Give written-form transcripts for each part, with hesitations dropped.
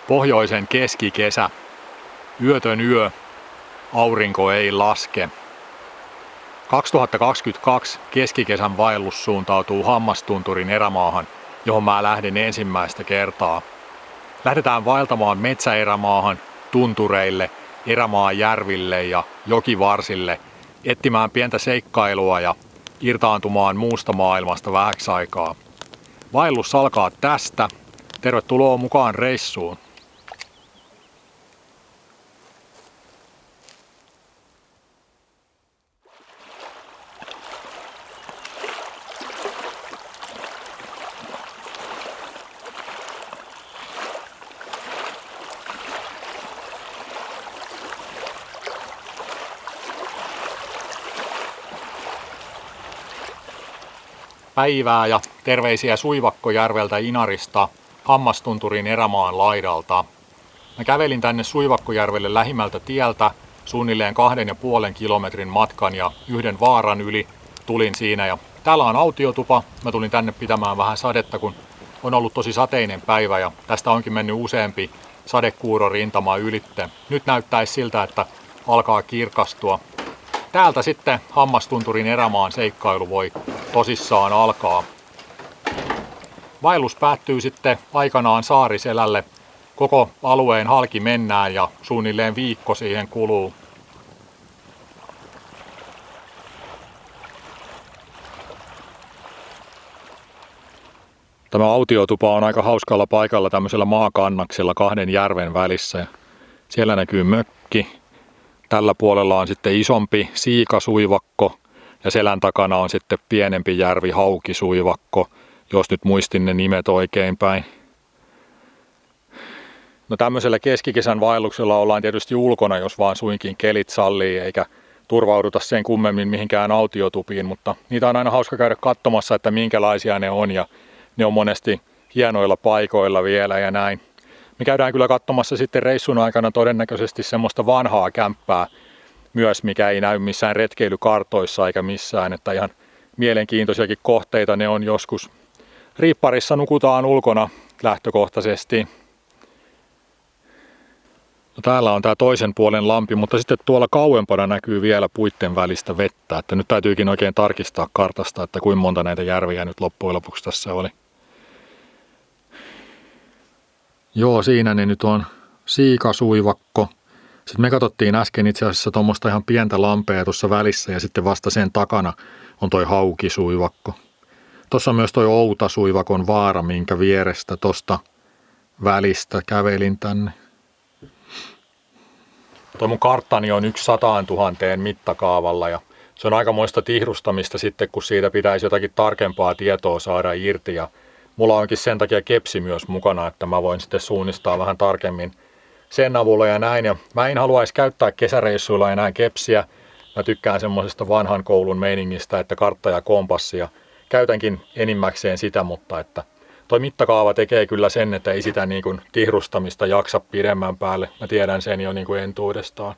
Pohjoisen keskikesä. Yötön yö. Aurinko ei laske. 2022 keskikesän vaellus suuntautuu Hammastunturin erämaahan, johon mä lähden ensimmäistä kertaa. Lähdetään vaeltamaan metsäerämaahan, tuntureille, erämaan järville ja jokivarsille, etsimään pientä seikkailua ja irtaantumaan muusta maailmasta vähäksi aikaa. Vaellus alkaa tästä. Tervetuloa mukaan reissuun. Päivää ja terveisiä Suivakkojärveltä Inarista, Hammastunturin erämaan laidalta. Mä kävelin tänne Suivakkojärvelle lähimmältä tieltä suunnilleen 2,5 kilometrin matkan ja yhden vaaran yli tulin siinä. Ja täällä on autiotupa. Mä tulin tänne pitämään vähän sadetta, kun on ollut tosi sateinen päivä ja tästä onkin mennyt useampi sadekuurorintama ylitte. Nyt näyttäisi siltä, että alkaa kirkastua. Täältä sitten Hammastunturin erämaan seikkailu voi tosissaan alkaa. Vaellus päättyy sitten aikanaan Saariselälle. Koko alueen halki mennään ja suunnilleen viikko siihen kuluu. Tämä autiotupa on aika hauskalla paikalla tämmöisellä maakannaksella kahden järven välissä. Siellä näkyy mökki. Tällä puolella on sitten isompi Siikasuivakko ja selän takana on sitten pienempi järvi Haukisuivakko, jos nyt muistin ne nimet oikein päin. No tämmöisellä keskikesän vaelluksella ollaan tietysti ulkona, jos vaan suinkin kelit sallii, eikä turvauduta sen kummemmin mihinkään autiotupiin, mutta niitä on aina hauska käydä katsomassa, että minkälaisia ne on ja ne on monesti hienoilla paikoilla vielä ja näin. Me käydään kyllä katsomassa sitten reissun aikana todennäköisesti semmoista vanhaa kämppää myös, mikä ei näy missään retkeilykartoissa eikä missään, että ihan mielenkiintoisiakin kohteita ne on joskus. Riipparissa nukutaan ulkona lähtökohtaisesti. No, täällä on tää toisen puolen lampi, mutta sitten tuolla kauempana näkyy vielä puitten välistä vettä, että nyt täytyykin oikein tarkistaa kartasta, että kuinka monta näitä järviä nyt loppujen lopuksi tässä oli. Joo, siinä ne nyt on Siikasuivakko. Sitten me katsottiin äsken itse asiassa tuommoista ihan pientä lampea tuossa välissä ja sitten vasta sen takana on toi Haukisuivakko. Tuossa on myös toi Outasuivakon vaara, minkä vierestä tuosta välistä kävelin tänne. Tuo mun karttani on 1 100 000 mittakaavalla ja se on aikamoista tihrustamista sitten, kun siitä pitäisi jotakin tarkempaa tietoa saada irti. Ja mulla onkin sen takia kepsi myös mukana, että mä voin sitten suunnistaa vähän tarkemmin sen avulla ja näin. Ja mä en haluaisi käyttää kesäreissuilla enää kepsiä. Mä tykkään semmoisesta vanhan koulun meiningistä, että kartta ja kompassi. Ja käytänkin enimmäkseen sitä, mutta että toi mittakaava tekee kyllä sen, että ei sitä niin kuin tihrustamista jaksa pidemmän päälle. Mä tiedän sen jo niin kuin entuudestaan.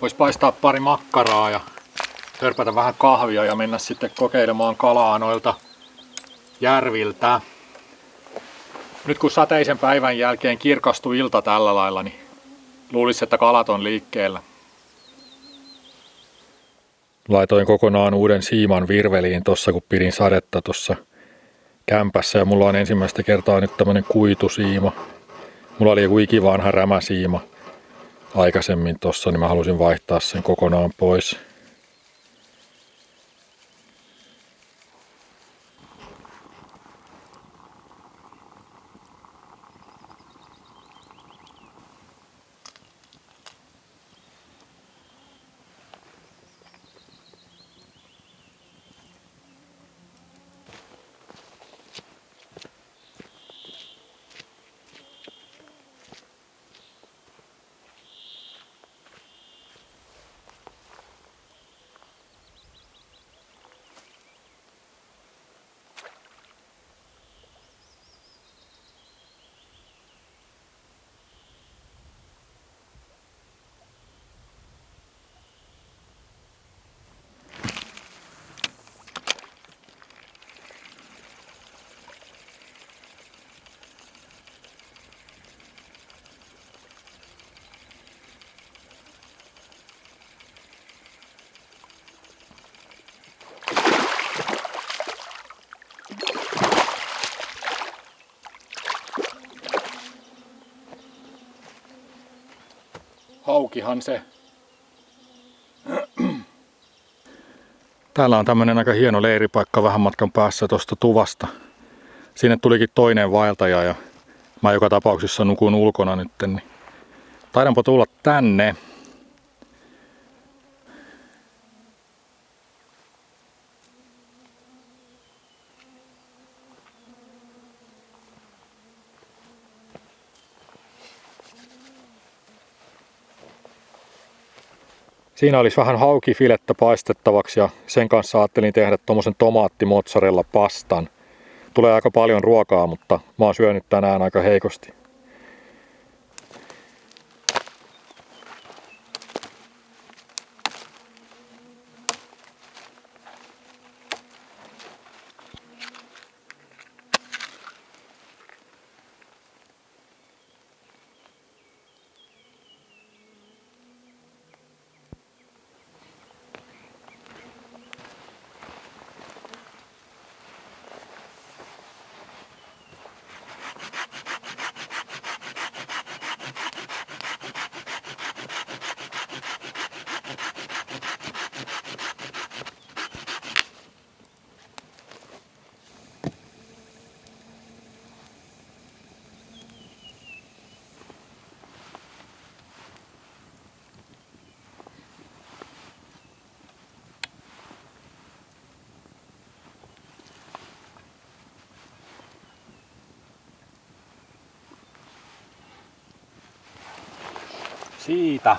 Voisi paistaa pari makkaraa ja törpätä vähän kahvia ja mennä sitten kokeilemaan kalaa noilta järviltä. Nyt kun sateisen päivän jälkeen kirkastui ilta tällä lailla, niin luulisi, että kalat on liikkeellä. Laitoin kokonaan uuden siiman virveliin tossa, kun pidin sadetta tuossa kämpässä ja mulla on ensimmäistä kertaa nyt tämmönen kuitusiima. Mulla oli joku ikivanha rämäsiima aikaisemmin tossa, niin mä halusin vaihtaa sen kokonaan pois. haukihan se. Täällä on tämmönen aika hieno leiripaikka vähän matkan päässä tuosta tuvasta. Sinne tulikin toinen vaeltaja ja mä joka tapauksessa nukun ulkona nytten. Niin taidanpa tulla tänne. Siinä olisi vähän haukifilettä paistettavaksi ja sen kanssa ajattelin tehdä tommosen tomaattimozzarella pastan. Tulee aika paljon ruokaa, mutta mä oon syönyt tänään aika heikosti. Siitä.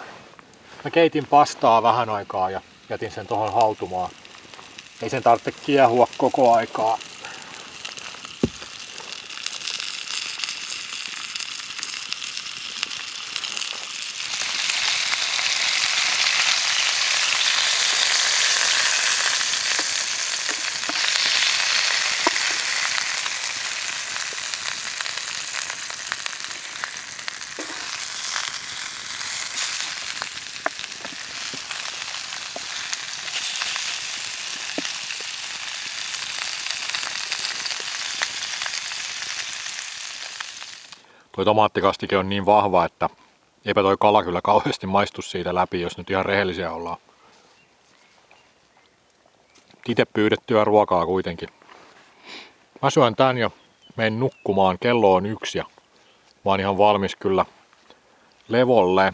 Mä keitin pastaa vähän aikaa ja jätin sen tohon hautumaan. Ei sen tarvitse kiehua koko aikaa. Tuo tomaattikastike on niin vahva, että eipä toi kala kyllä kauheasti maistu siitä läpi, jos nyt ihan rehellisiä ollaan. Itse pyydettyä ruokaa kuitenkin. Mä syön tän ja menen nukkumaan. Kello on 1 ja mä oon ihan valmis kyllä levolle.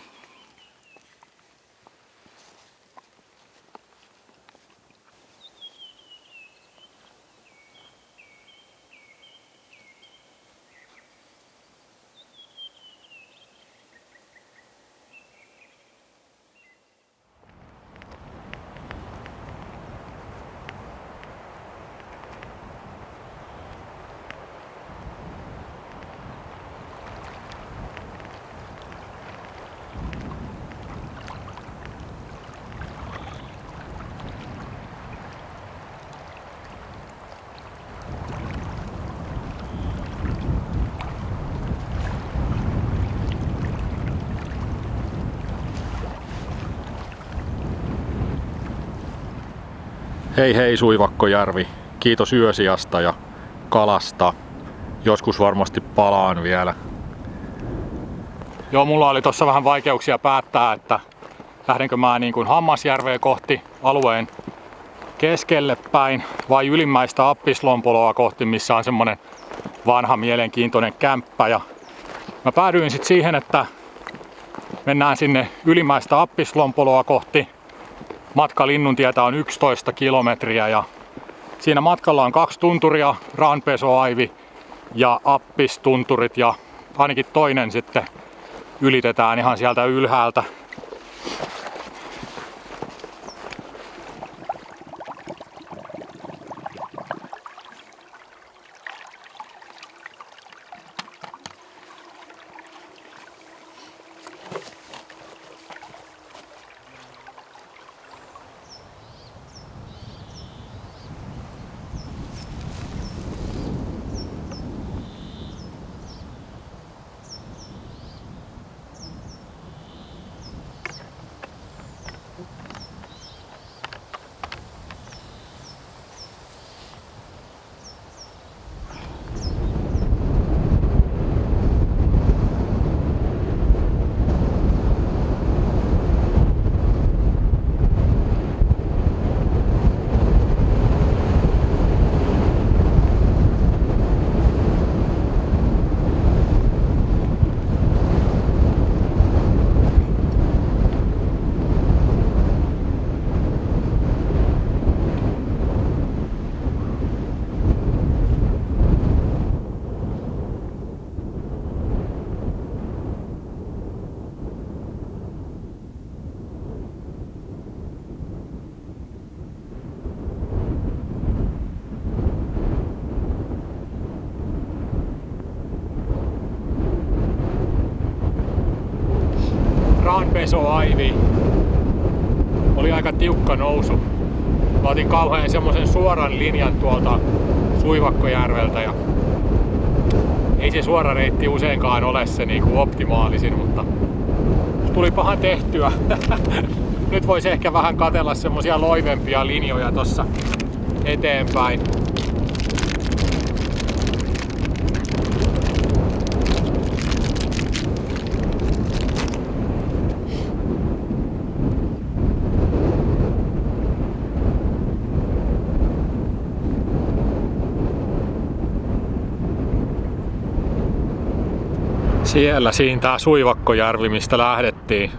Hei hei Suivakkojärvi, kiitos yösijasta ja kalasta. Joskus varmasti palaan vielä. Joo, mulla oli tossa vähän vaikeuksia päättää, että lähdenkö mä niin kuin Hammasjärveä kohti alueen keskelle päin vai ylimmäistä Appislompoloa kohti, missä on semmonen vanha mielenkiintoinen kämppä. Ja mä päädyin sitten siihen, että mennään sinne ylimmäistä Appislompoloa kohti. Matka Linnuntietä on 11 kilometriä ja siinä matkalla on 2 tunturia, Ranpesoaivi ja Appistunturit ja ainakin toinen sitten ylitetään ihan sieltä ylhäältä. pesoaivi. Oli aika tiukka nousu. Mä otin kauhean semmosen suoran linjan tuolta Suivakkojärveltä ja ei se suora reitti useinkaan ole se niinku optimaalisin, mutta tulipahan tehtyä. Nyt voisi ehkä vähän katsella semmosia loivempia linjoja tossa eteenpäin. Siellä siinä tää Suivakkojärvi, mistä lähdettiin.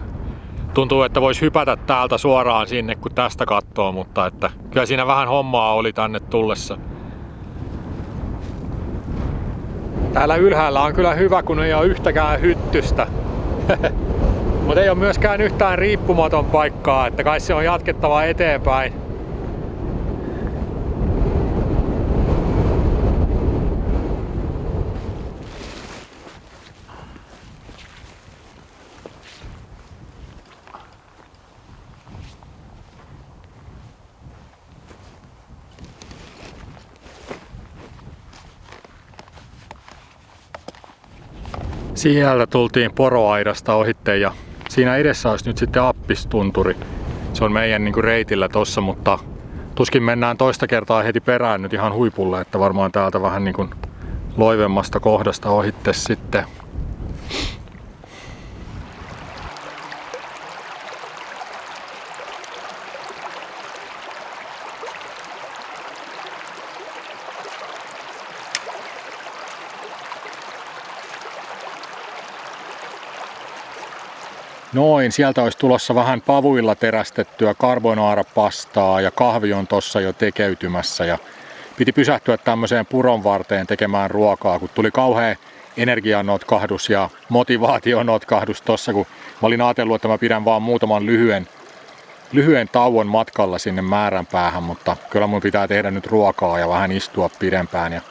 Tuntuu, että vois hypätä täältä suoraan sinne, kun tästä kattoo, mutta että kyllä siinä vähän hommaa oli tänne tullessa. Täällä ylhäällä on kyllä hyvä, kun ei ole yhtäkään hyttystä. Mutta ei ole myöskään yhtään riippumaton paikkaa, että kai se on jatkettava eteenpäin. Sieltä tultiin poroaidasta ohitte ja siinä edessä olisi nyt sitten Appistunturi. Se on meidän niinku reitillä tossa, mutta tuskin mennään toista kertaa heti perään nyt ihan huipulle, että varmaan täältä vähän niinku loivemmasta kohdasta ohitte sitten. Noin, sieltä olisi tulossa vähän pavuilla terästettyä carbonara-pastaa ja kahvi on tossa jo tekeytymässä ja piti pysähtyä tämmöiseen puron varteen tekemään ruokaa, kun tuli kauhea energianotkahdus ja motivaationotkahdus tossa, kun mä olin ajatellut, että mä pidän vaan muutaman lyhyen tauon matkalla sinne määränpäähän, mutta kyllä mun pitää tehdä nyt ruokaa ja vähän istua pidempään ja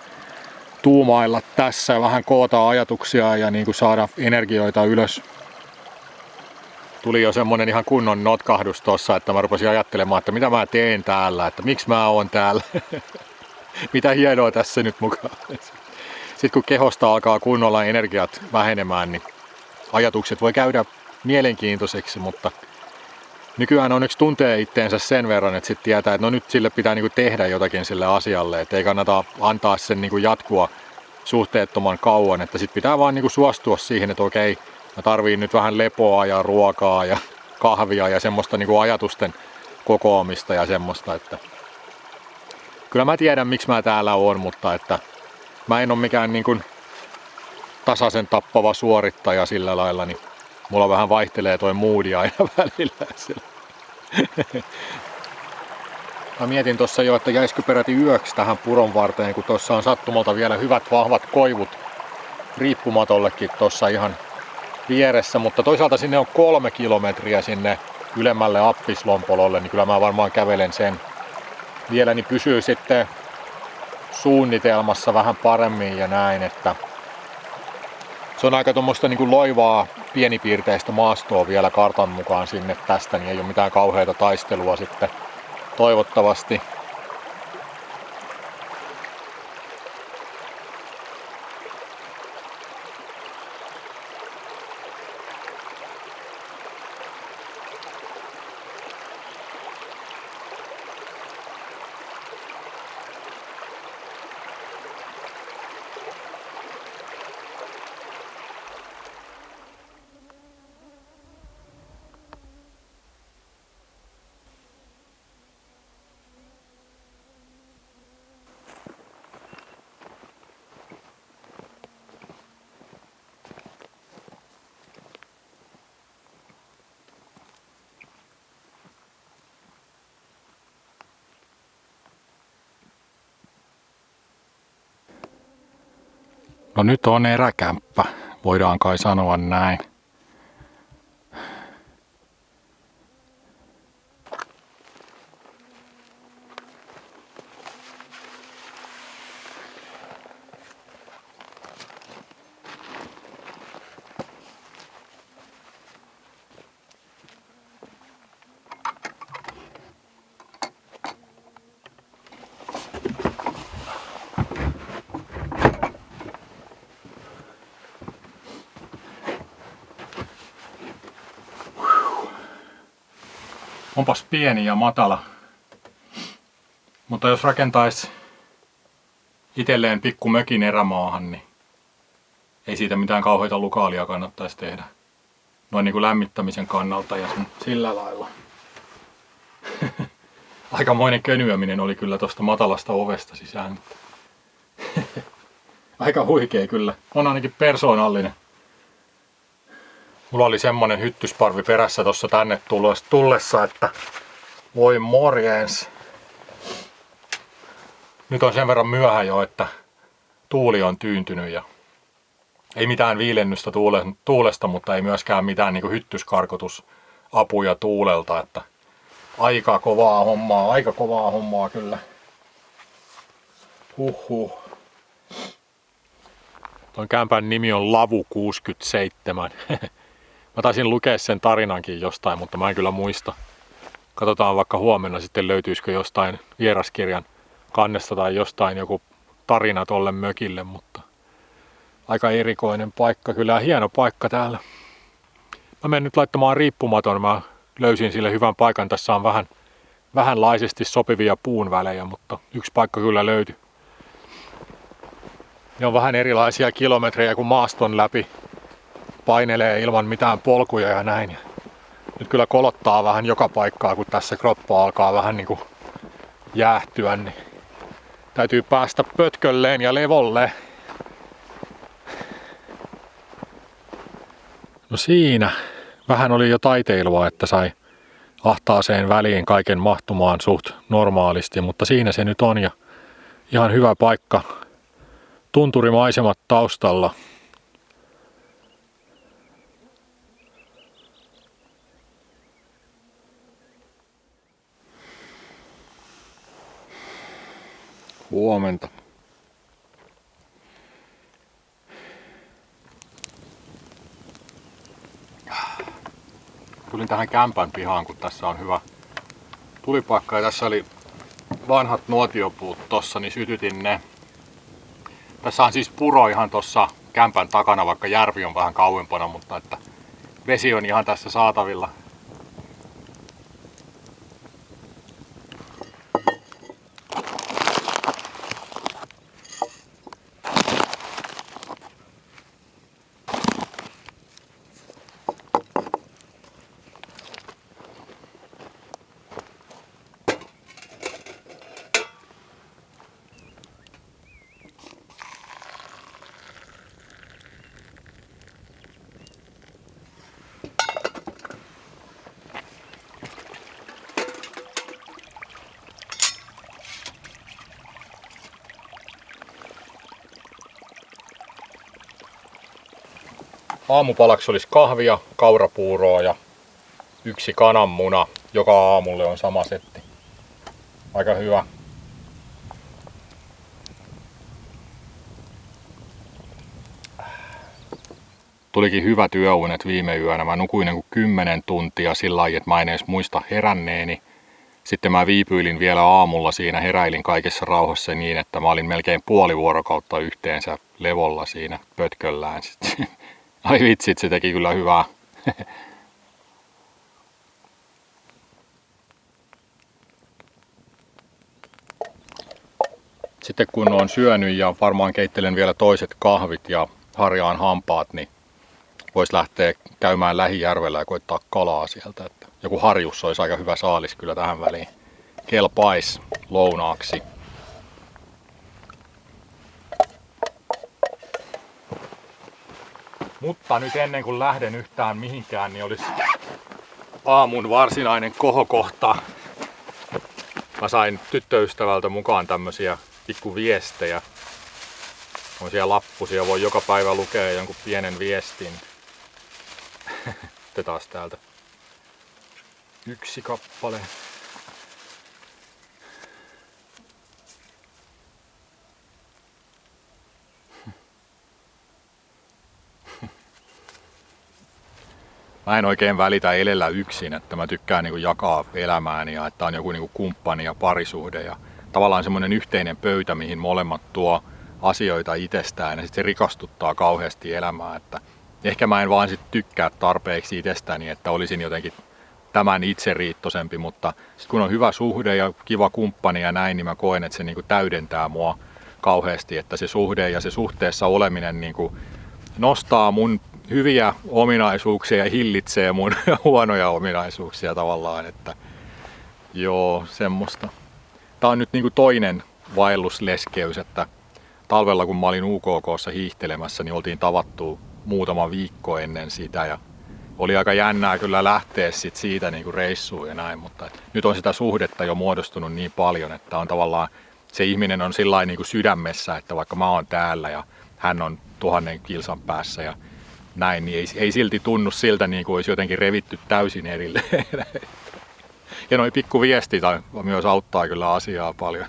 tuumailla tässä ja vähän koota ajatuksia ja niin kuin saada energioita ylös. Tuli jo semmonen ihan kunnon notkahdus tossa, että mä rupesin ajattelemaan, että mitä mä teen täällä, että miksi mä oon täällä. Mitä hienoa tässä nyt mukaan. Sitten kun kehosta alkaa kunnolla energiat vähenemään, niin ajatukset voi käydä mielenkiintoiseksi, mutta nykyään onneksi tuntee itteensä sen verran, että sitten tietää, että no nyt sille pitää niinku tehdä jotakin sille asialle, että ei kannata antaa sen niinku jatkua suhteettoman kauan, että sitten pitää vaan niinku suostua siihen, että okei, mä tarviin nyt vähän lepoa ja ruokaa ja kahvia ja semmoista niinku ajatusten kokoamista ja semmoista, että kyllä mä tiedän miksi mä täällä oon, mutta että mä en oo mikään niinku tasaisen tappava suorittaja sillä lailla, niin mulla vähän vaihtelee toi moodi aina välillä. Mä mietin tossa jo, että jäisikö peräti yöksi tähän puron varteen, kun tossa on sattumalta vielä hyvät vahvat koivut riippumatollekin tossa ihan vieressä, mutta toisaalta sinne on 3 kilometriä sinne ylemmälle Appislompololle, niin kyllä mä varmaan kävelen sen vielä, niin pysyy sitten suunnitelmassa vähän paremmin ja näin, että se on aika tuommoista niin kuin loivaa pienipiirteistä maastoa vielä kartan mukaan sinne tästä, niin ei ole mitään kauheata taistelua sitten toivottavasti. No nyt on eräkämppä, voidaan kai sanoa näin. Onpas pieni ja matala. Mutta jos rakentaisi itselleen pikku mökin erämaahan, niin ei siitä mitään kauheita lukaalia kannattaisi tehdä. Noin niin kuin lämmittämisen kannalta ja sillä lailla. Aikamoinen könyäminen oli kyllä tosta matalasta ovesta sisään. Aika huikea kyllä. On ainakin persoonallinen. Mulla oli semmonen hyttysparvi perässä tossa tänne tullessa, että voi morjens. Nyt on sen verran myöhä jo, että tuuli on tyyntynyt ja ei mitään viilennystä tuulesta, mutta ei myöskään mitään niin kuin hyttyskarkotusapuja tuulelta. Että aika kovaa hommaa kyllä. Huhhuh. Tuon kämpän nimi on Lavu 67. Mä taisin lukea sen tarinankin jostain, mutta mä en kyllä muista. Katsotaan vaikka huomenna sitten löytyisikö jostain vieraskirjan kannesta tai jostain joku tarina tolle mökille, mutta aika erikoinen paikka, kyllä hieno paikka täällä. Mä menen nyt laittamaan riippumaton, mä löysin sille hyvän paikan, tässä on vähänlaisesti sopivia puun välejä, mutta yksi paikka kyllä löytyi. Ne on vähän erilaisia kilometrejä kuin maaston läpi, painelee ilman mitään polkuja ja näin. Nyt kyllä kolottaa vähän joka paikkaa, kun tässä kroppa alkaa vähän niin kuin jäähtyä, niin täytyy päästä pötkölleen ja levolle. No siinä. Vähän oli jo taiteilua, että sai ahtaaseen väliin kaiken mahtumaan suht normaalisti, mutta siinä se nyt on ja ihan hyvä paikka. Tunturimaisemat taustalla. Huomenta. Tulin tähän kämpän pihaan, kun tässä on hyvä tulipaikka ja tässä oli vanhat nuotiopuut tossa, niin sytytin ne. Tässä on siis puro ihan tossa kämpän takana, vaikka järvi on vähän kauempana, mutta että vesi on ihan tässä saatavilla. Aamupalaksi olisi kahvia, kaurapuuroa ja 1 kananmuna. Joka aamulle on sama setti. Aika hyvä. Tulikin hyvät yöunet viime yönä. Mä nukuin kuin 10 tuntia sillä lailla, että mä en edes muista heränneeni. Sitten mä viipyilin vielä aamulla siinä, heräilin kaikessa rauhassa niin, että mä olin melkein puoli vuorokautta yhteensä levolla siinä pötköllään sitten. Ai vitsit, se teki kyllä hyvää. Sitten kun on syönyt ja varmaan keittelen vielä toiset kahvit ja harjaan hampaat, niin voisi lähteä käymään lähijärvellä ja koittaa kalaa sieltä. Että joku harjus olisi aika hyvä saalis kyllä tähän väliin. Kelpais lounaaksi. Mutta nyt ennen kuin lähden yhtään mihinkään, niin olisi aamun varsinainen kohokohta. Mä sain tyttöystävältä mukaan tämmösiä pikkuviestejä. Tämmösiä lappusia, voi joka päivä lukea jonkun pienen viestin. Sitten taas täältä 1 kappale. Mä en oikein välitä elellä yksin, että mä tykkään niinku jakaa elämääni ja että on joku niinku kumppani ja parisuhde ja tavallaan semmoinen yhteinen pöytä, mihin molemmat tuo asioita itsestään ja sitten se rikastuttaa kauheasti elämää, että ehkä mä en vaan sit tykkää tarpeeksi itsestäni, että olisin jotenkin tämän itseriittoisempi, mutta sit kun on hyvä suhde ja kiva kumppani ja näin, niin mä koen, että se niin kuin täydentää mua kauheasti, että se suhde ja se suhteessa oleminen niin kuin nostaa mun hyviä ominaisuuksia ja hillitsee mun huonoja ominaisuuksia tavallaan, että joo, semmoista. Tää on nyt niin kuin toinen vaellusleskeys, että talvella kun mä olin UKK:ssa hiihtelemässä, niin oltiin tavattu muutama viikko ennen sitä ja oli aika jännää kyllä lähteä siitä niin kuin reissuun ja näin, mutta nyt on sitä suhdetta jo muodostunut niin paljon, että on tavallaan se ihminen on sillain niin kuin sydämessä, että vaikka mä oon täällä ja hän on 1000 kilsan päässä ja näin, niin ei silti tunnu siltä niin kuin olisi jotenkin revitty täysin erilleen. Ja noi pikkuviestit myös auttaa kyllä asiaa paljon.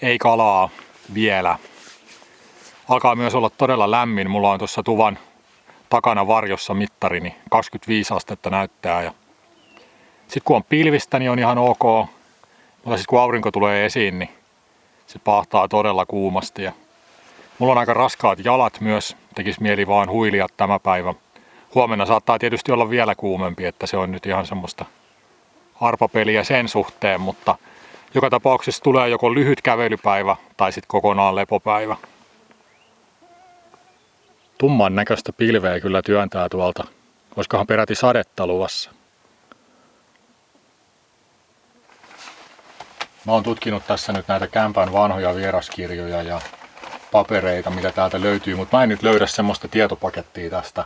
Ei kalaa vielä. Alkaa myös olla todella lämmin. Mulla on tuossa tuvan takana varjossa mittari, niin 25 astetta näyttää. Ja sitten kun on pilvistä, niin on ihan ok. Mutta sitten kun aurinko tulee esiin, niin se pahtaa todella kuumasti. Ja mulla on aika raskaat jalat myös. Tekisi mieli vaan huilia tämä päivä. Huomenna saattaa tietysti olla vielä kuumempi, että se on nyt ihan semmoista arpapeliä sen suhteen, mutta joka tapauksessa tulee joko lyhyt kävelypäivä tai sitten kokonaan lepopäivä. Tumman näköistä pilveä kyllä työntää tuolta. Olisikohan peräti sadetta luvassa. Mä oon tutkinut tässä nyt näitä kämpän vanhoja vieraskirjoja ja papereita, mitä täältä löytyy, mutta mä en nyt löydä semmoista tietopakettia tästä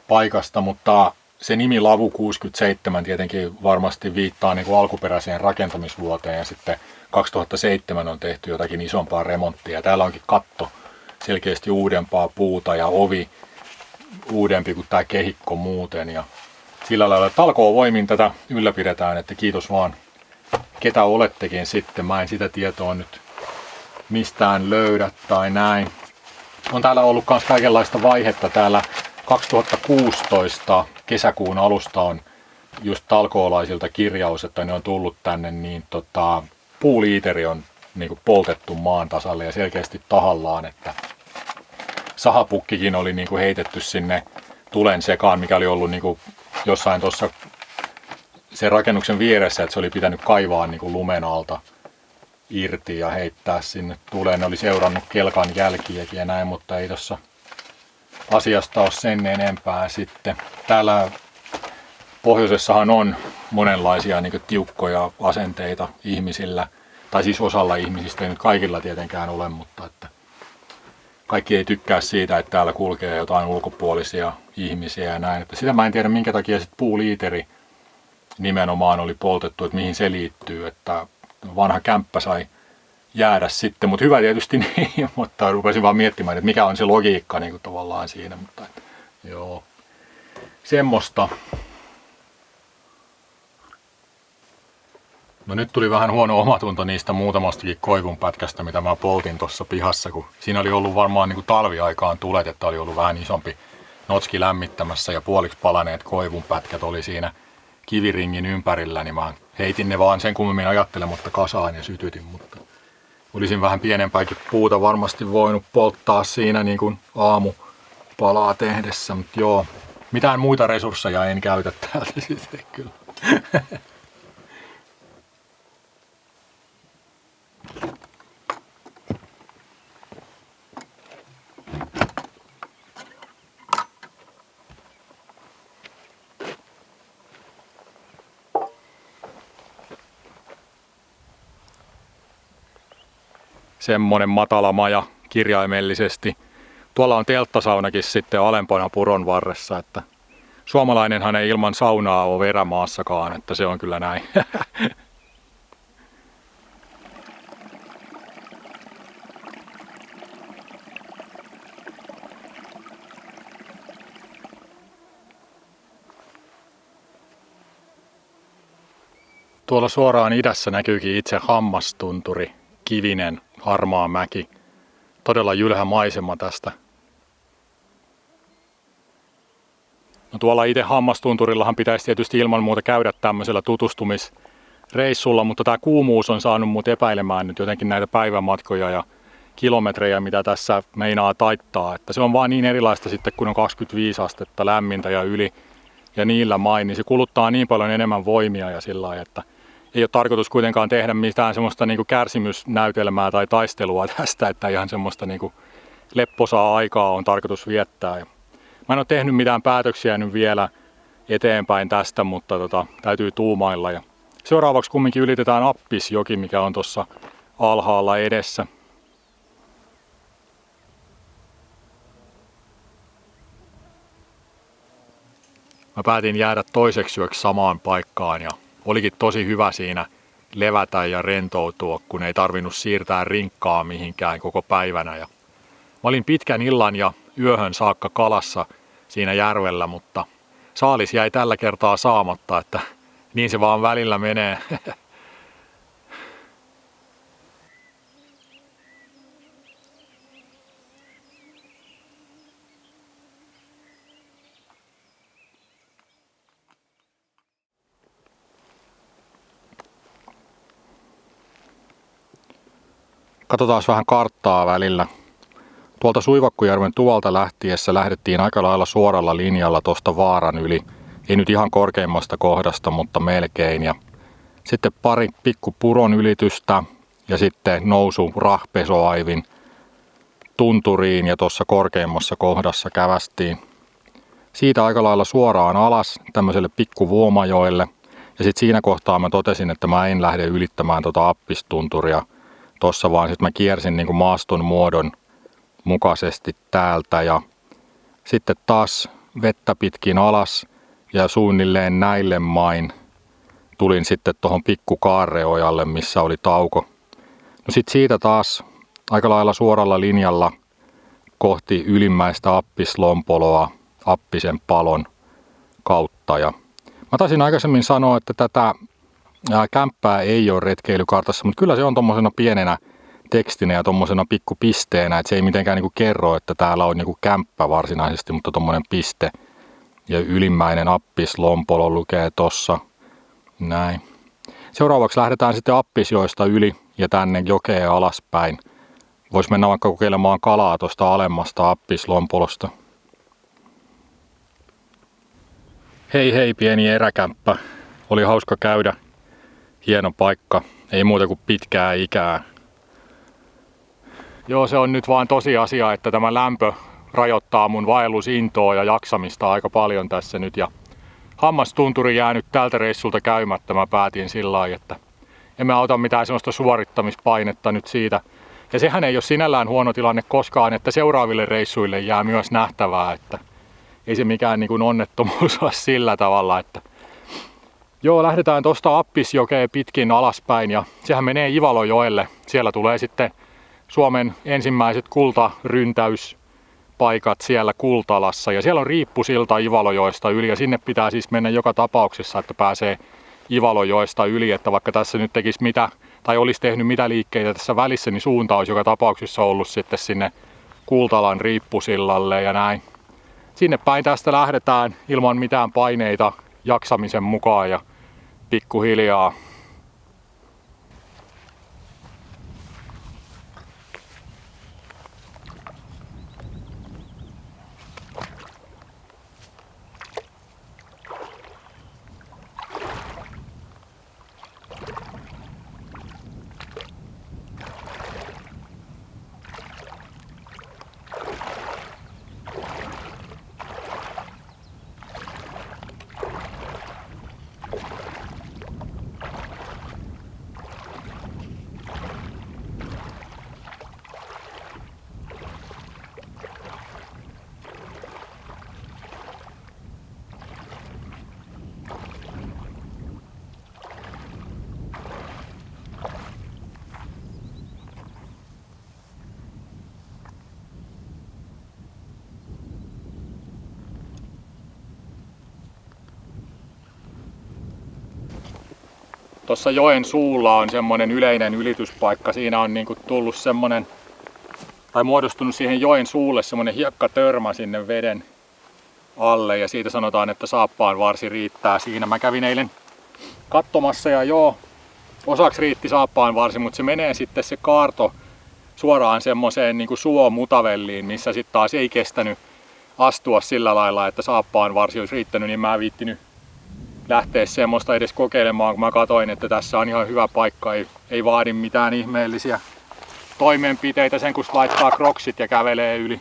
paikasta, mutta se nimi Lavu 67 tietenkin varmasti viittaa niin kuin alkuperäiseen rakentamisvuoteen ja sitten 2007 on tehty jotakin isompaa remonttia. Täällä onkin katto selkeästi uudempaa puuta ja ovi uudempi kuin tämä kehikko muuten. Ja sillä lailla talkoovoimin tätä ylläpidetään, että kiitos vaan ketä olettekin sitten. Mä en sitä tietoa nyt mistään löydä tai näin. On täällä ollut myös kaikenlaista vaihetta. Täällä 2016 kesäkuun alusta on just talkoolaisilta kirjaus, että ne on tullut tänne, niin puuliiteri on niin kuin poltettu maan tasalle ja selkeästi tahallaan, että sahapukkikin oli niin kuin heitetty sinne tulen sekaan, mikä oli ollut niin kuin jossain tuossa sen rakennuksen vieressä, että se oli pitänyt kaivaa niin kuin lumen alta irti ja heittää sinne tuleen. Ne oli seurannut kelkan jälkiäkin ja näin, mutta ei tuossa asiasta ole sen enempää sitten. Täällä pohjoisessahan on monenlaisia niin kuin tiukkoja asenteita ihmisillä, tai siis osalla ihmisistä, ei nyt kaikilla tietenkään ole, mutta että kaikki ei tykkää siitä, että täällä kulkee jotain ulkopuolisia ihmisiä ja näin. Että sitä mä en tiedä, minkä takia sitten puuliiteri nimenomaan oli poltettu, että mihin se liittyy, että vanha kämppä sai jäädä sitten, mutta hyvä tietysti niin, mutta rupesin vaan miettimään, että mikä on se logiikka niin kuin tavallaan siinä, mutta joo, semmoista. No nyt tuli vähän huono omatunto niistä muutamastakin koivunpätkästä, mitä mä poltin tuossa pihassa, kun siinä oli ollut varmaan niin kuin talviaikaan tulet, että oli ollut vähän isompi notski lämmittämässä ja puoliksi palaneet koivunpätkät oli siinä kiviringin ympärillä, niin mä heitin ne vaan sen kummemmin ajattelematta kasaan ja sytytin, mutta olisin vähän pienempääkin puuta varmasti voinut polttaa siinä niin kuin aamupalaa tehdessä, mutta joo, mitään muita resursseja en käytä täältä sitten kyllä. Semmonen matala maja kirjaimellisesti. Tuolla on telttasaunakin sitten alempana puron varressa, että suomalainenhan ei ilman saunaa ole erämaassakaan, että se on kyllä näin. Tuolla suoraan idässä näkyykin itse Hammastunturi, kivinen, harmaa mäki. Todella jylhä maisema tästä. No tuolla itse Hammastunturillahan pitäisi tietysti ilman muuta käydä tämmöisellä tutustumisreissulla, mutta tämä kuumuus on saanut mut epäilemään nyt jotenkin näitä päivämatkoja ja kilometrejä, mitä tässä meinaa taittaa. Että se on vaan niin erilaista sitten, kun on 25 astetta lämmintä ja yli ja niillä main, niin se kuluttaa niin paljon enemmän voimia ja sillä lailla, että ei ole tarkoitus kuitenkaan tehdä mitään semmoista niinku kärsimysnäytelmää tai taistelua tästä, että ihan semmoista niinku lepposaa aikaa on tarkoitus viettää. Mä en ole tehnyt mitään päätöksiä nyt vielä eteenpäin tästä, mutta täytyy tuumailla. Ja seuraavaksi kumminkin ylitetään Appisjoki, mikä on tuossa alhaalla edessä. Mä päätin jäädä toiseksi yöksi samaan paikkaan ja olikin tosi hyvä siinä levätä ja rentoutua, kun ei tarvinnut siirtää rinkkaa mihinkään koko päivänä. Ja mä olin pitkän illan ja yöhön saakka kalassa siinä järvellä, mutta saalis jäi tällä kertaa saamatta, että niin se vaan välillä menee. Katsotaan vähän karttaa välillä. Tuolta Suivakkojärven tuolta lähtiessä lähdettiin aika lailla suoralla linjalla tuosta vaaran yli. Ei nyt ihan korkeimmasta kohdasta, mutta melkein. Ja sitten pari pikku puron ylitystä ja sitten nousu Rahpesoaivin tunturiin ja tuossa korkeimmassa kohdassa kävästiin. Siitä aika lailla suoraan alas tämmöiselle pikku Vuomajoelle. Ja sitten siinä kohtaa mä totesin, että mä en lähde ylittämään tuota Appistunturia tossa, vaan sitten mä kiersin niin kuin maaston muodon mukaisesti täältä ja sitten taas vettä pitkin alas ja suunnilleen näille main tulin sitten tuohon pikku Kaarreojalle, missä oli tauko. No sitten siitä taas aika lailla suoralla linjalla kohti ylimmäistä Appislompoloa Appisen palon kautta. Ja mä taisin aikaisemmin sanoa, että tätä kämppää ei ole retkeilykartassa, mutta kyllä se on tommosena pienenä tekstinä ja tommosena pikkupisteenä, että se ei mitenkään niinku kerro, että täällä on niinku kämppä varsinaisesti, mutta tommonen piste. Ja ylimmäinen Appislompolo lukee tossa. Näin. Seuraavaksi lähdetään sitten Appisjoista yli ja tänne jokeen alaspäin. Vois mennä vaikka kokeilemaan kalaa tuosta alemmasta Appislompolosta. Hei hei pieni eräkämppä. Oli hauska käydä. Hieno paikka. Ei muuta kuin pitkää ikää. Joo, se on nyt vaan tosiasia, että tämä lämpö rajoittaa mun vaellusintoa ja jaksamista aika paljon tässä nyt. Ja Hammastunturi jää nyt tältä reissulta käymättä. Mä päätin sillä lailla, että en mä ota mitään sellaista suorittamispainetta nyt siitä. Ja sehän ei ole sinällään huono tilanne koskaan, että seuraaville reissuille jää myös nähtävää, että ei se mikään niin kuin onnettomuus ole sillä tavalla, että Joo, lähdetään tuosta Appisjokea pitkin alaspäin ja sehän menee Ivalojoelle. Siellä tulee sitten Suomen ensimmäiset kultaryntäyspaikat siellä Kultalassa ja siellä on riippusilta Ivalojoesta yli ja sinne pitää siis mennä joka tapauksessa, että pääsee Ivalojoesta yli, että vaikka tässä nyt tekisi mitä tai olisi tehnyt mitä liikkeitä tässä välissä, niin suunta olisi joka tapauksessa ollut sitten sinne Kultalan riippusillalle ja näin. Sinne päin tästä lähdetään ilman mitään paineita jaksamisen mukaan ja pikkuhiljaa. Tuossa joen suulla on semmoinen yleinen ylityspaikka. Siinä on niinku tullut semmoinen, tai muodostunut siihen joen suulle semmoinen hiekkatörmä sinne veden alle. Ja siitä sanotaan, että saappaan varsi riittää siinä. Mä kävin eilen katsomassa ja joo, osaksi riitti saappaan varsi, mutta se menee sitten se kaarto suoraan semmoiseen niinku suomutavelliin, missä sitten taas ei kestänyt astua sillä lailla, että saappaan varsi olisi riittänyt, niin mä en viittinyt lähteä semmoista edes kokeilemaan, kun mä katsoin, että tässä on ihan hyvä paikka, ei vaadi mitään ihmeellisiä toimenpiteitä sen kun laittaa kroksit ja kävelee yli.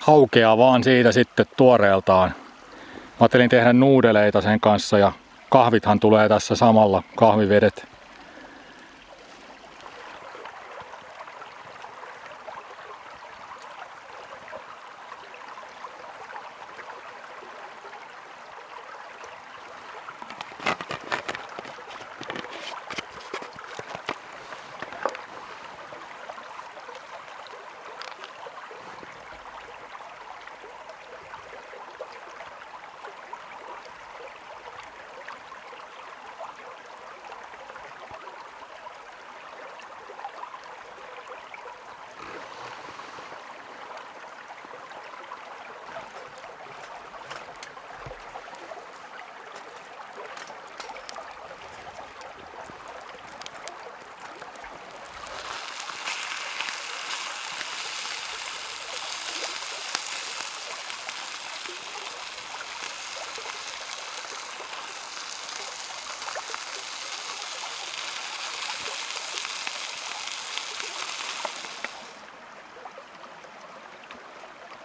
Haukea vaan siitä sitten tuoreeltaan. Mä ajattelin tehdä nuudeleita sen kanssa ja kahvithan tulee tässä samalla, kahvivedet.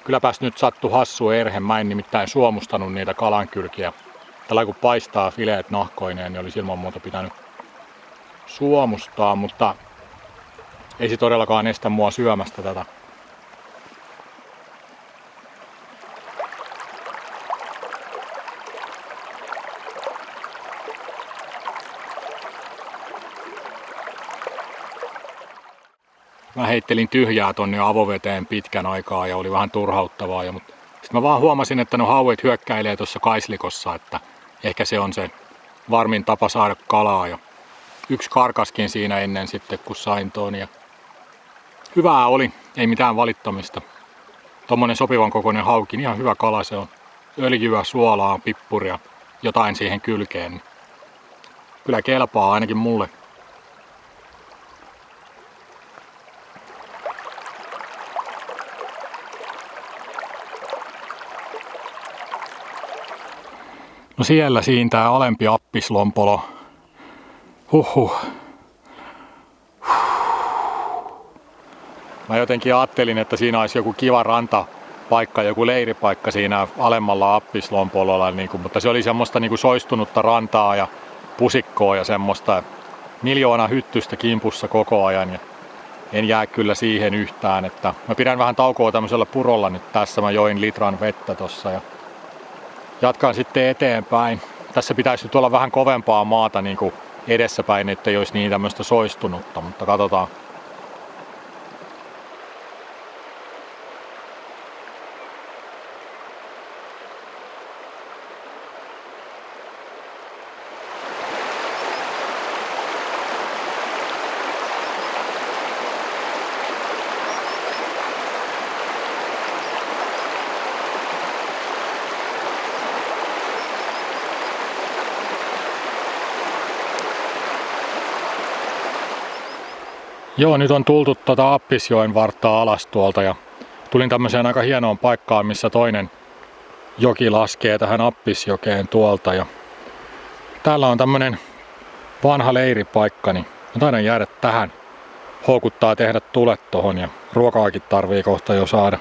Kylläpäs nyt sattui hassu erhe, mä en nimittäin suomustanut niitä kalankylkiä. Tällä kun paistaa fileet nahkoineen, niin olisi ilman muuta pitänyt suomustaa, mutta ei se todellakaan estä mua syömästä tätä. Mä heittelin tyhjää tonne avoveteen pitkän aikaa ja oli vähän turhauttavaa. Sitten mä vaan huomasin, että no hauet hyökkäilee tuossa kaislikossa, että ehkä se on se varmin tapa saada kalaa. Ja yksi karkaskin siinä ennen sitten, kun sain ton. Ja hyvää oli, ei mitään valittamista. Tommonen sopivan kokoinen hauki, ihan hyvä kala se on. Öljyä, suolaa, pippuria. jotain siihen kylkeen, niin kyllä kelpaa ainakin mulle. No siellä siintää alempi appislompolo. Huhhuh. Mä jotenkin ajattelin, että siinä olisi joku kiva rantapaikka, joku leiripaikka siinä alemmalla appislompololla, mutta se oli semmoista soistunutta rantaa ja pusikkoa ja semmoista miljoona hyttystä kimpussa koko ajan. Ja en jää kyllä siihen yhtään, että mä pidän vähän taukoa tämmöisellä purolla nyt tässä. Mä join litran vettä tossa ja jatkan sitten eteenpäin. Tässä pitäisi nyt olla vähän kovempaa maata edessäpäin, ettei olisi niin tämmöistä soistunutta, mutta katsotaan. Joo, nyt on tultu Appisjoen vartta alas tuolta ja tulin tämmöiseen aika hienoon paikkaan, missä toinen joki laskee tähän Appisjokeen tuolta. Ja täällä on tämmönen vanha leiripaikka, niin mä taidan jäädä tähän. Houkuttaa tehdä tulet tohon ja ruokaakin tarvii kohta jo saada.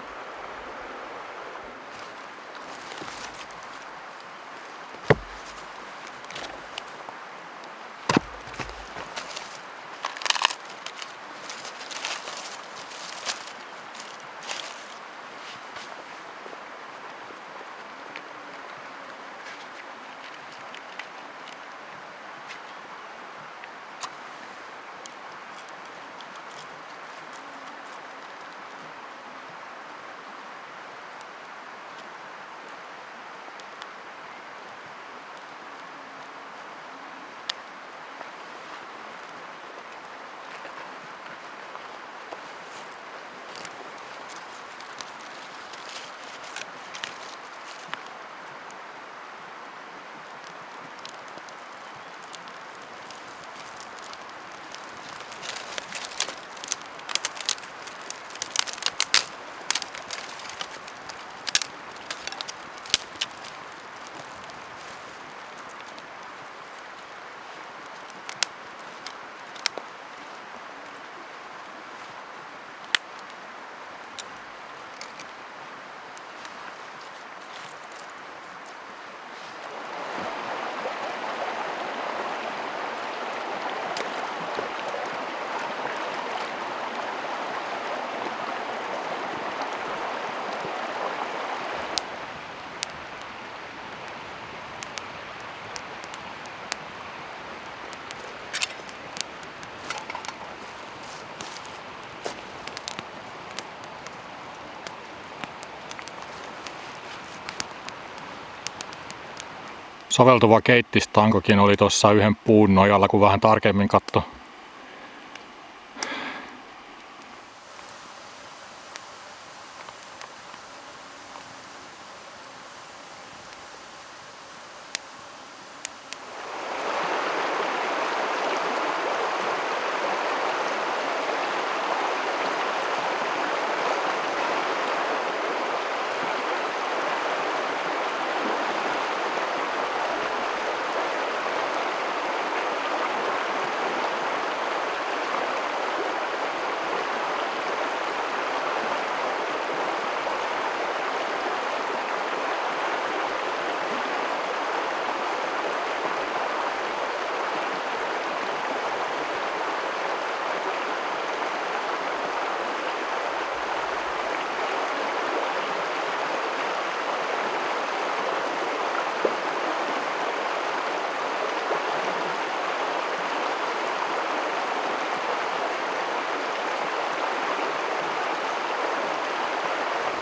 Soveltuva keittistankokin oli tuossa yhden puun nojalla, kun vähän tarkemmin katsoi.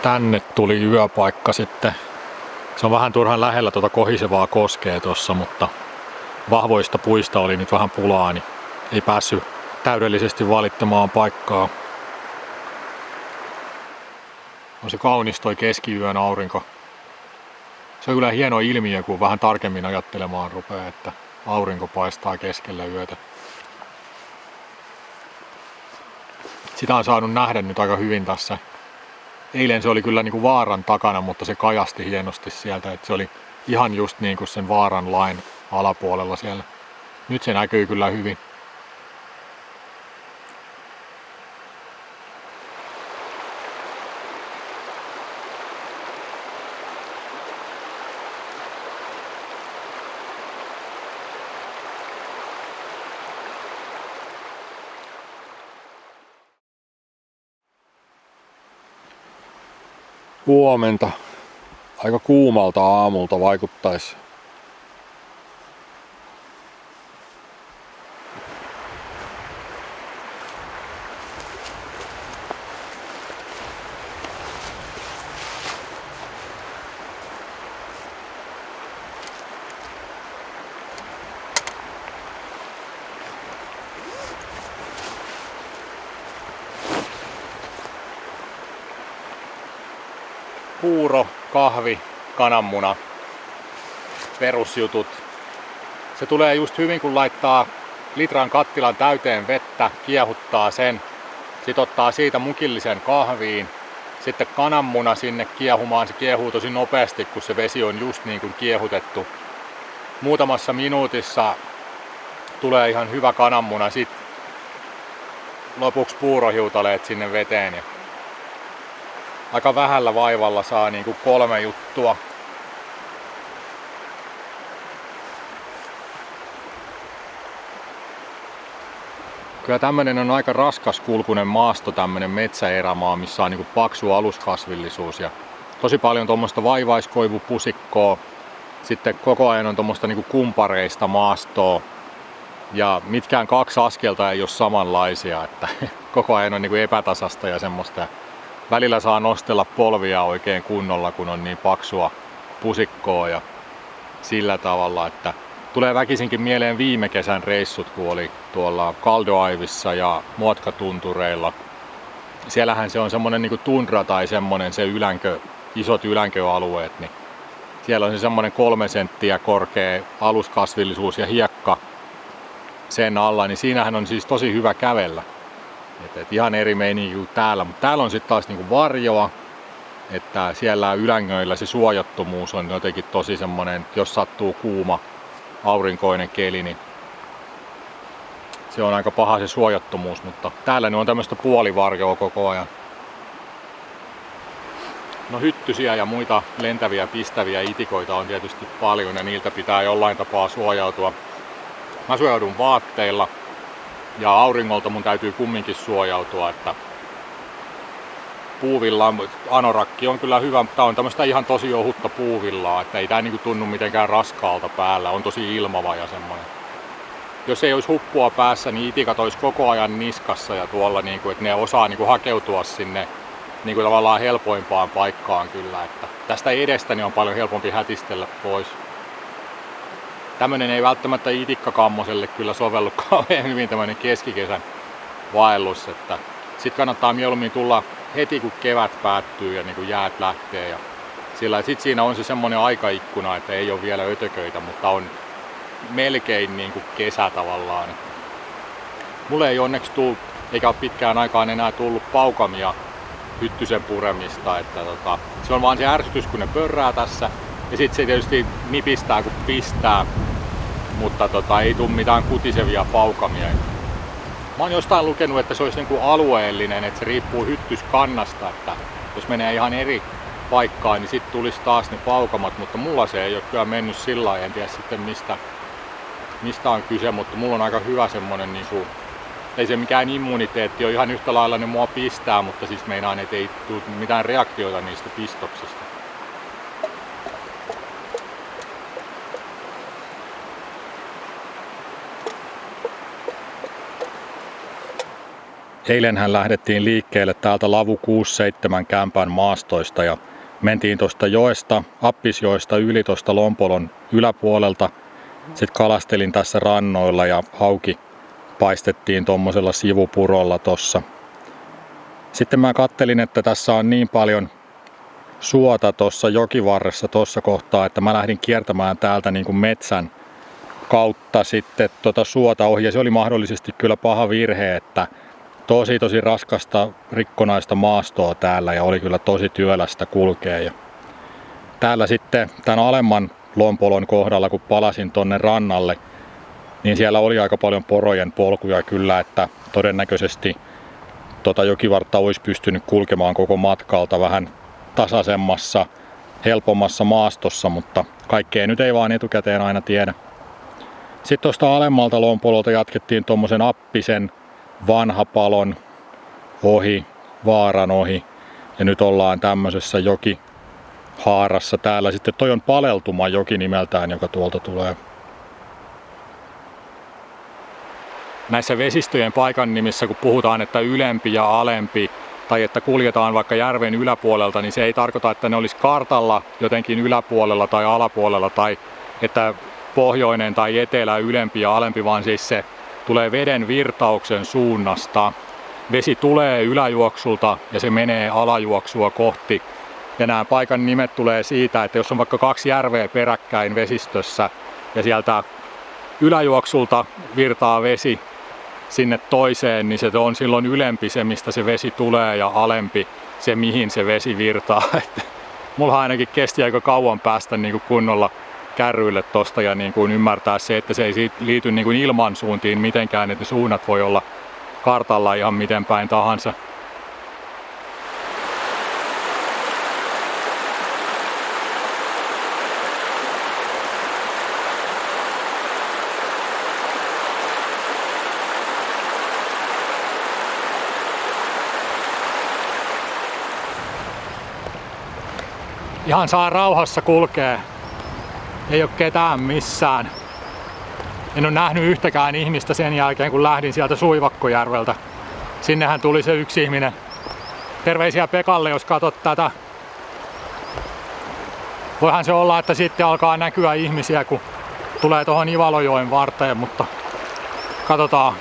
Tänne tuli yöpaikka sitten. Se on vähän turhan lähellä tuota kohisevaa koskea tuossa, mutta vahvoista puista oli nyt vähän pulaa, niin ei päässyt täydellisesti valittamaan paikkaa. On se kaunis toi keskiyön aurinko. Se on kyllä hieno ilmiö, kun vähän tarkemmin ajattelemaan rupeaa, että aurinko paistaa keskellä yötä. Sitä on saanut nähdä nyt aika hyvin tässä. Eilen se oli kyllä niin kuin vaaran takana, mutta se kajasti hienosti sieltä, että se oli ihan just niin kuin sen vaaran lain alapuolella siellä. Nyt se näkyy kyllä hyvin. Huomenta. Aika kuumalta aamulta vaikuttaisi. Puuro, kahvi, kananmuna, perusjutut. Se tulee just hyvin, kun laittaa litran kattilan täyteen vettä, kiehuttaa sen, sit ottaa siitä mukillisen kahviin, sitten kananmuna sinne kiehumaan. Se kiehuu tosi nopeasti, kun se vesi on just niin kuin kiehutettu. Muutamassa minuutissa tulee ihan hyvä kananmuna, sit lopuksi puurohiutaleet sinne veteen. Ja aika vähällä vaivalla saa niinku 3 juttua. Kyllä tämmönen on aika raskaskulkunen maasto, tämmönen metsäerämaa, missä on niinku paksu aluskasvillisuus ja tosi paljon tuommoista vaivaiskoivupusikkoa. Sitten koko ajan on tuommoista niinku kumpareista maastoa ja mitkään 2 askelta ei ole samanlaisia, että koko ajan on niinku epätasasta ja semmoista. Välillä saa nostella polvia oikein kunnolla, kun on niin paksua pusikkoa ja sillä tavalla, että tulee väkisinkin mieleen viime kesän reissut, kun oli tuolla Kaldoaivissa ja Muotkatuntureilla. Siellähän se on semmonen niinku tundra tai semmonen se isot ylänköalueet, niin siellä on se semmonen 3 senttiä korkea aluskasvillisuus ja hiekka sen alla, niin siinähän on siis tosi hyvä kävellä. Et ihan eri meininki kuin täällä, mutta täällä on sitten taas niinku varjoa, että siellä ylängöillä se suojattomuus on jotenkin tosi semmonen, jos sattuu kuuma aurinkoinen keli, niin se on aika paha se suojattomuus, mutta täällä ne on tämmöistä puolivarjoa koko ajan. No hyttysiä ja muita lentäviä pistäviä itikoita on tietysti paljon ja niiltä pitää jollain tapaa suojautua. Mä suojaudun vaatteilla. Ja auringolta mun täytyy kumminkin suojautua, että puuvilla anorakki on kyllä hyvä, mutta tää on tämmöistä ihan tosi ohutta puuvillaa, että ei tää niinku tunnu mitenkään raskaalta päällä, on tosi ilmava ja semmoinen. Jos ei olisi huppua päässä, niin itikat olisi koko ajan niskassa ja tuolla, niinku, että ne osaa niinku hakeutua sinne niinku tavallaan helpoimpaan paikkaan kyllä, että tästä edestäni on paljon helpompi hätistellä pois. Tämmönen ei välttämättä itikkakammoiselle kyllä sovellu kauhean hyvin tämmönen keskikesän vaellus, että sit kannattaa mieluummin tulla heti kun kevät päättyy ja niin kun jäät lähtee ja sillä sit siinä on se semmonen aikaikkuna, että ei ole vielä ötököitä, mutta on melkein niin kuin kesä tavallaan. Mulle ei onneksi tullut, eikä ole pitkään aikaan enää tullut paukamia hyttysen puremista, että se on vaan se ärsytys kun ne pörrää tässä ja sit se tietysti nipistää kun pistää. Mutta ei tule mitään kutisevia paukamia. Mä oon jostain lukenut, että se olisi niin kuin alueellinen, että se riippuu hyttyskannasta, että jos menee ihan eri paikkaan, niin sitten tulisi taas ne paukamat, mutta mulla se ei ole kyllä mennyt sillä lailla, en tiedä sitten mistä on kyse, mutta mulla on aika hyvä semmonen, niin kuin, ei se mikään immuniteetti ole, ihan yhtä lailla ne mua pistää, mutta siis meinaan, että ei tule mitään reaktioita niistä pistoksista. Eilenhän lähdettiin liikkeelle täältä Lavu 67 kämpän maastoista ja mentiin tuosta joesta, Appisjoesta yli tuosta Lompolon yläpuolelta. Sitten kalastelin tässä rannoilla ja hauki paistettiin tuommoisella sivupurolla tossa. Sitten mä kattelin, että tässä on niin paljon suota tuossa jokivarressa tuossa kohtaa, että mä lähdin kiertämään täältä niin kuin metsän kautta sitten suota ohi, ja se oli mahdollisesti kyllä paha virhe, että tosi raskasta rikkonaista maastoa täällä ja oli kyllä tosi työlästä kulkea. Ja täällä sitten tämän alemman Lompolon kohdalla, kun palasin tonne rannalle, niin siellä oli aika paljon porojen polkuja kyllä, että todennäköisesti jokivartta olisi pystynyt kulkemaan koko matkalta vähän tasaisemmassa, helpommassa maastossa, mutta kaikkea nyt ei vaan etukäteen aina tiedä. Sitten tuosta alemmalta Lompololta jatkettiin tuommoisen Appisen Vanhapalon ohi, Vaaran ohi, ja nyt ollaan tämmöisessä jokihaarassa täällä. Sitten toi on Paleltuma joki nimeltään, joka tuolta tulee. Näissä vesistöjen paikan nimissä, kun puhutaan, että ylempi ja alempi, tai että kuljetaan vaikka järven yläpuolelta, niin se ei tarkoita, että ne olisi kartalla jotenkin yläpuolella tai alapuolella, tai että pohjoinen tai etelä ylempi ja alempi, vaan siis se tulee veden virtauksen suunnasta. Vesi tulee yläjuoksulta ja se menee alajuoksua kohti. Ja nämä paikan nimet tulee siitä, että jos on vaikka 2 järveä peräkkäin vesistössä ja sieltä yläjuoksulta virtaa vesi sinne toiseen, niin se on silloin ylempi se, mistä se vesi tulee, ja alempi se, mihin se vesi virtaa. Mulla ainakin kesti aika kauan päästä niin kuin kunnolla kärryille tosta ja niin kuin ymmärtää se, että se ei liity niin kuin ilmansuuntiin mitenkään, että suunnat voi olla kartalla ihan miten päin tahansa. Ihan saa rauhassa kulkea. Ei ole ketään missään. En ole nähnyt yhtäkään ihmistä sen jälkeen, kun lähdin sieltä Suivakkojärveltä. Sinnehän tuli se yksi ihminen. Terveisiä Pekalle, jos katsot tätä. Voihan se olla, että sitten alkaa näkyä ihmisiä, kun tulee tuohon Ivalojoen varteen, mutta katsotaan.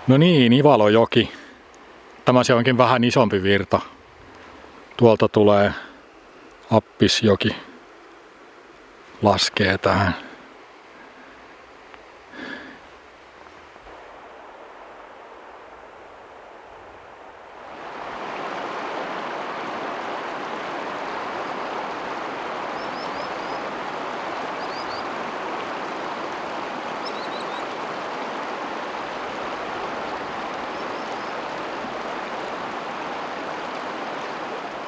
No niin, Ivalojoki. Tämä se onkin vähän isompi virta. Tuolta tulee Appisjoki. Laskee tähän.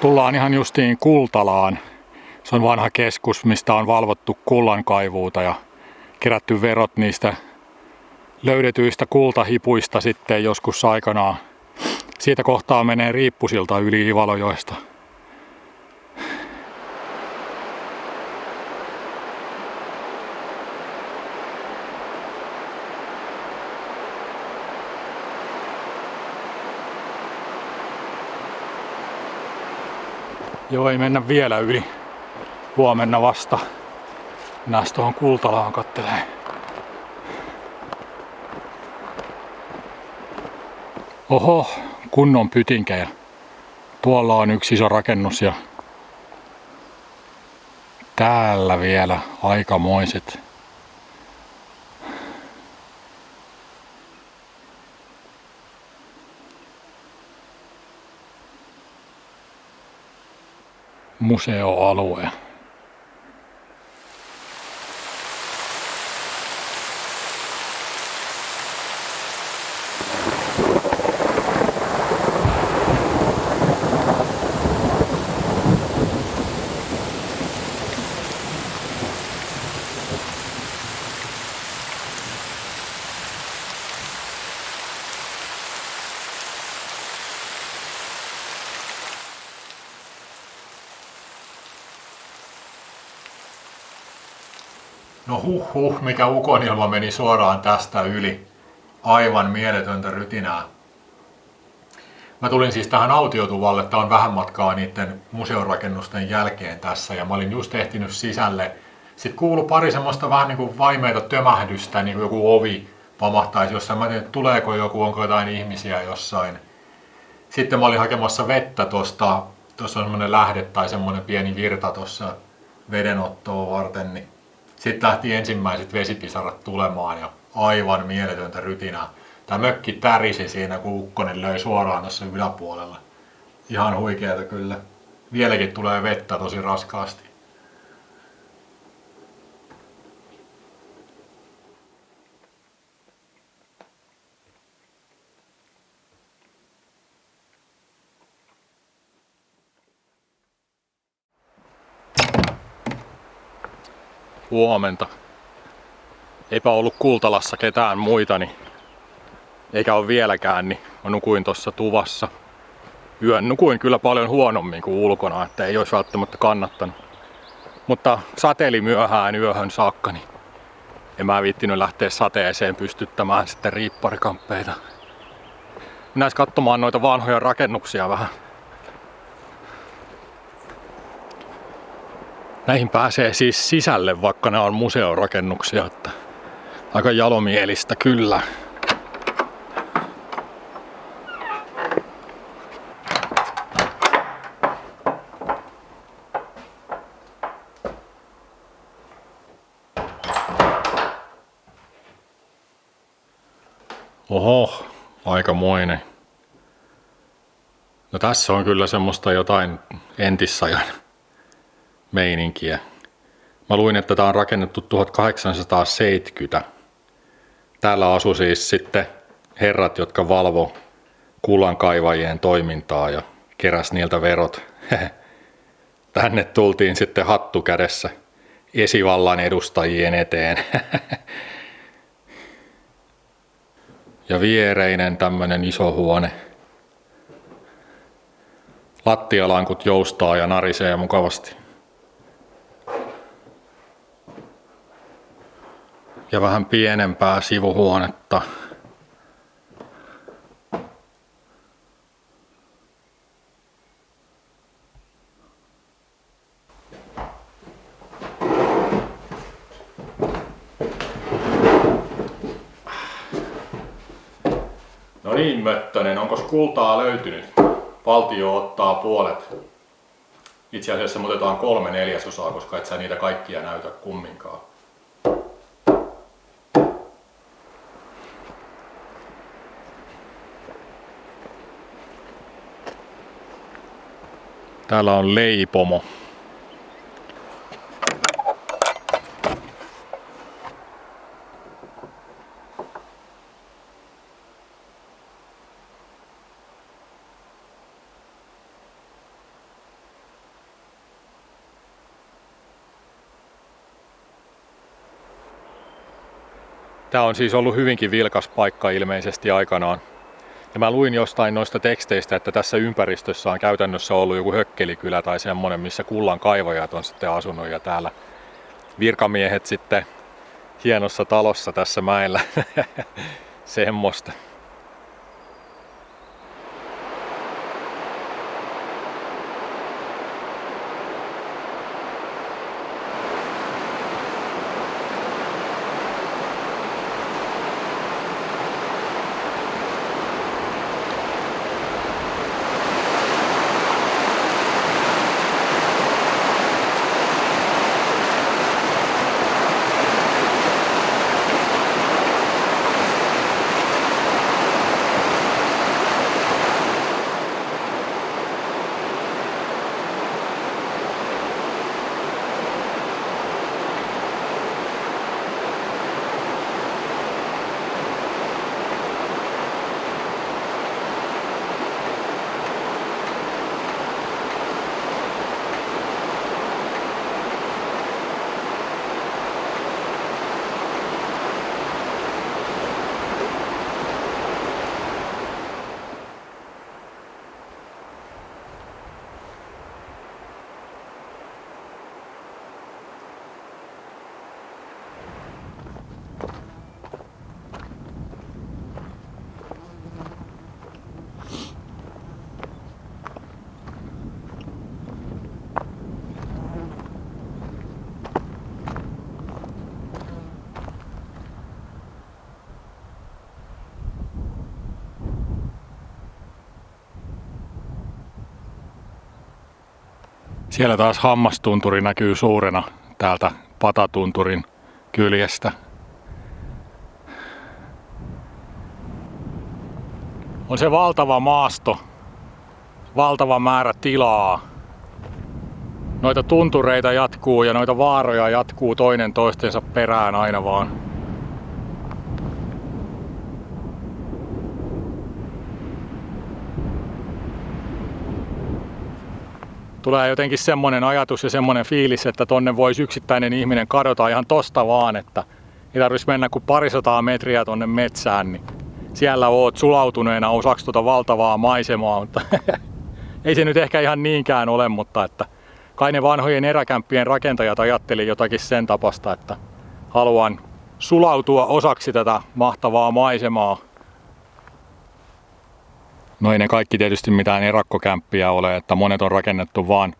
Tullaan ihan justiin Kultalaan. Se on vanha keskus, mistä on valvottu kullankaivuuta ja kerätty verot niistä löydetyistä kultahipuista sitten joskus aikanaan. Siitä kohtaa menee Riippusilta yli Ivalojoesta. Joo, ei mennä vielä yli. Huomenna vasta. Mennään tuohon Kultalaan kattelee. Oho, kunnon pytinkä. Tuolla on yksi iso rakennus ja täällä vielä aikamoiset. museoalue. No mikä ukonilma meni suoraan tästä yli. Aivan mieletöntä rytinää. Mä tulin siis tähän autiotuvalle, tää on vähän matkaa niiden museorakennusten jälkeen tässä ja mä olin just ehtinyt sisälle. Sitten kuului pari semmoista vähän niinku vaimeita tömähdystä, niin kuin joku ovi pamahtaisi jossain. Mä tiedän, että tuleeko joku, onko jotain ihmisiä jossain. Sitten mä olin hakemassa vettä tosta, tuossa on semmonen lähde tai semmonen pieni virta tuossa vedenottoa varten, niin sitten lähti ensimmäiset vesipisarat tulemaan ja aivan mieletöntä rytinää. Tää mökki tärisi siinä, kun ukkonen löi suoraan tuossa yläpuolella. Ihan huikeeta kyllä. Vieläkin tulee vettä tosi raskaasti. Huomenta. Eipä ollut Kultalassa ketään muita, niin eikä ole vieläkään, niin mä nukuin tuossa tuvassa. Yön nukuin kyllä paljon huonommin kuin ulkona, että ei olisi välttämättä kannattanut. Mutta sateeli myöhään yöhön saakka, niin en mä viittinyt lähteä sateeseen pystyttämään sitten riipparikamppeita. Mennään katsomaan noita vanhoja rakennuksia vähän. Näihin pääsee siis sisälle, vaikka ne on museorakennuksia, että aika jalomielistä kyllä. Oho, aikamoinen. No tässä on kyllä semmoista jotain entisajan meininkiä. Mä luin, että tää on rakennettu 1870. Täällä asui siis sitten herrat, jotka valvo kullankaivajien toimintaa ja keräs niiltä verot. Tänne tultiin sitten hattu kädessä esivallan edustajien eteen. Ja viereinen tämmönen iso huone. Lattialankut joustaa ja narisee mukavasti. Ja vähän pienempää sivuhuonetta. No niin, Möttönen, onko kultaa löytynyt? Valtio ottaa puolet. Itse asiassa me otetaan 3/4, koska et sä niitä kaikkia näytä kumminkaan. Täällä on leipomo. Tämä on siis ollut hyvinkin vilkas paikka ilmeisesti aikanaan. Ja mä luin jostain noista teksteistä, että tässä ympäristössä on käytännössä ollut joku hökkelikylä tai semmonen, missä kullankaivajat on sitten asunut ja täällä virkamiehet sitten hienossa talossa tässä mäellä. Semmosta. Siellä taas Hammastunturi näkyy suurena täältä Patatunturin kyljestä. On se valtava maasto, valtava määrä tilaa. Noita tuntureita jatkuu ja noita vaaroja jatkuu toinen toistensa perään aina vaan. Tulee jotenkin semmonen ajatus ja semmonen fiilis, että tonne voisi yksittäinen ihminen kadota ihan tosta vaan, että ei tarvitsisi mennä kuin 200 metriä tonne metsään, niin siellä oot sulautuneena osaksi tuota valtavaa maisemaa, mutta ei se nyt ehkä ihan niinkään ole, mutta että kai ne vanhojen eräkämppien rakentajat ajatteli jotakin sen tapasta, että haluan sulautua osaksi tätä mahtavaa maisemaa. No ei ne kaikki tietysti mitään erakkokämppiä ole, että monet on rakennettu vaan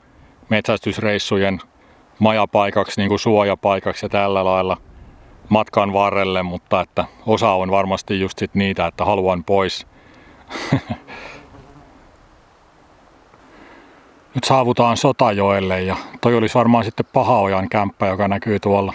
metsästysreissujen majapaikaksi, niin kuin suojapaikaksi ja tällä lailla matkan varrelle, mutta että osa on varmasti just sit niitä, että haluan pois. Nyt saavutaan Sotajoelle ja toi olisi varmaan sitten Pahaojan kämppä, joka näkyy tuolla.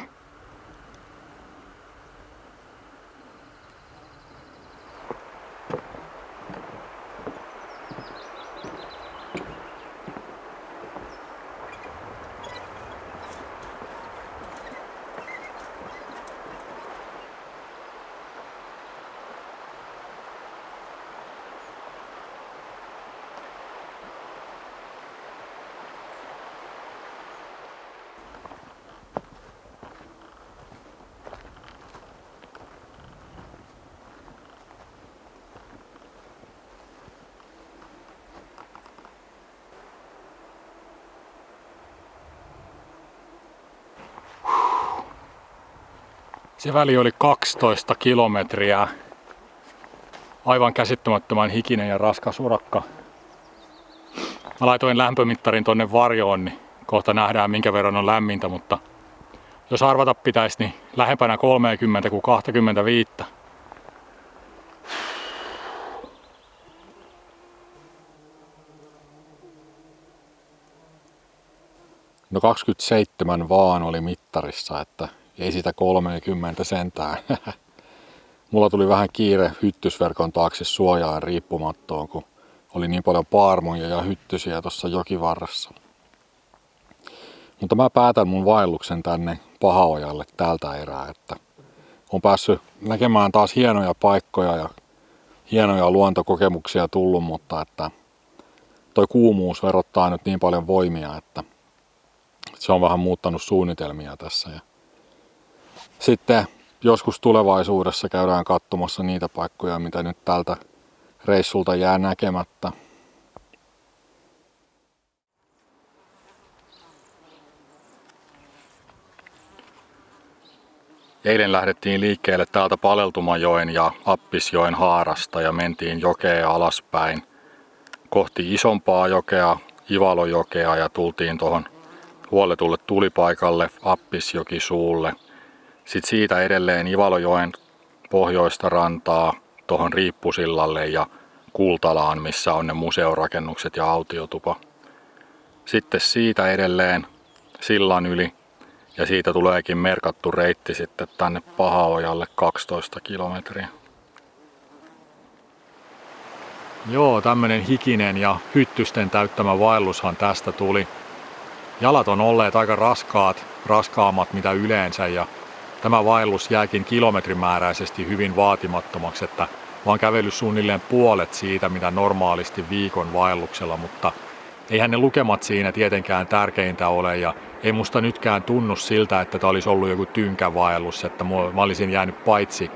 Se väli oli 12 kilometriä. Aivan käsittämättömän hikinen ja raskas urakka. Mä laitoin lämpömittarin tonne varjoon, niin kohta nähdään minkä verran on lämmintä, mutta jos arvata pitäisi, niin lähempänä 30 kuin 25. No 27 vaan oli mittarissa, että ei sitä 30 sentään. Mulla tuli vähän kiire hyttysverkon taakse suojaan riippumattoon, kun oli niin paljon paarmoja ja hyttysiä tuossa jokivarressa. Mutta mä päätän mun vaelluksen tänne Pahaojalle tältä erää, että on päässyt näkemään taas hienoja paikkoja ja hienoja luontokokemuksia tullut, mutta että toi kuumuus verottaa nyt niin paljon voimia, että se on vähän muuttanut suunnitelmia tässä. Ja sitten joskus tulevaisuudessa käydään katsomassa niitä paikkoja, mitä nyt tältä reissulta jää näkemättä. Eilen lähdettiin liikkeelle täältä Paleltumajoen ja Appisjoen haarasta ja mentiin jokea alaspäin kohti isompaa jokea, Ivalojokea, ja tultiin tuohon huolletulle tulipaikalle Appisjokisuulle. Sitten siitä edelleen Ivalojoen pohjoista rantaa tuohon Riippusillalle ja Kultalaan, missä on ne museorakennukset ja autiotupa. Sitten siitä edelleen sillan yli, ja siitä tuleekin merkattu reitti sitten tänne Pahaojalle 12 kilometriä. Joo, tämmönen hikinen ja hyttysten täyttämä vaellushan tästä tuli. Jalat on olleet aika raskaammat mitä yleensä, ja tämä vaellus jääkin kilometrimääräisesti hyvin vaatimattomaksi, että mä oon kävellyt suunnilleen puolet siitä, mitä normaalisti viikon vaelluksella, mutta eihän ne lukemat siinä tietenkään tärkeintä ole, ja ei musta nytkään tunnu siltä, että tämä olisi ollut joku tynkävaellus, että mä olisin jäänyt paitsi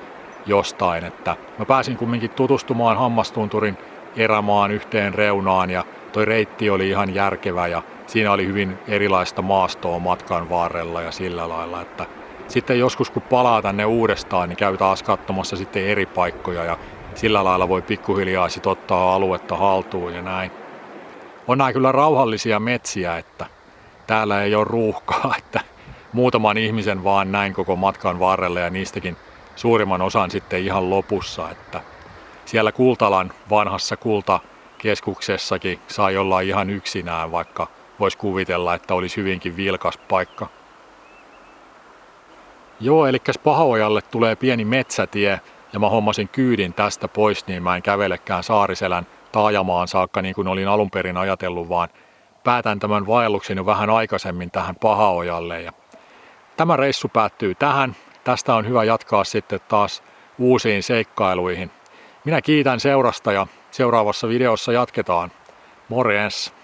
jostain, että mä pääsin kumminkin tutustumaan Hammastunturin erämaan yhteen reunaan, ja toi reitti oli ihan järkevä, ja siinä oli hyvin erilaista maastoa matkan varrella ja sillä lailla, että sitten joskus kun palaa tänne uudestaan, niin käy taas katsomassa sitten eri paikkoja, ja sillä lailla voi pikkuhiljaa sit ottaa aluetta haltuun ja näin. On nämä kyllä rauhallisia metsiä, että täällä ei ole ruuhkaa, että muutaman ihmisen vaan näin koko matkan varrella, ja niistäkin suurimman osan sitten ihan lopussa, että siellä Kultalan vanhassa kultakeskuksessakin sai olla ihan yksinään, vaikka voisi kuvitella, että olisi hyvinkin vilkas paikka. Joo, eli Pahaojalle tulee pieni metsätie ja mä hommasin kyydin tästä pois, niin mä en kävelekään Saariselän taajamaan saakka niin kuin olin alun perin ajatellut, vaan päätän tämän vaelluksen jo vähän aikaisemmin tähän Pahaojalle. Ja tämä reissu päättyy tähän. Tästä on hyvä jatkaa sitten taas uusiin seikkailuihin. Minä kiitän seurasta ja seuraavassa videossa jatketaan. Morjens!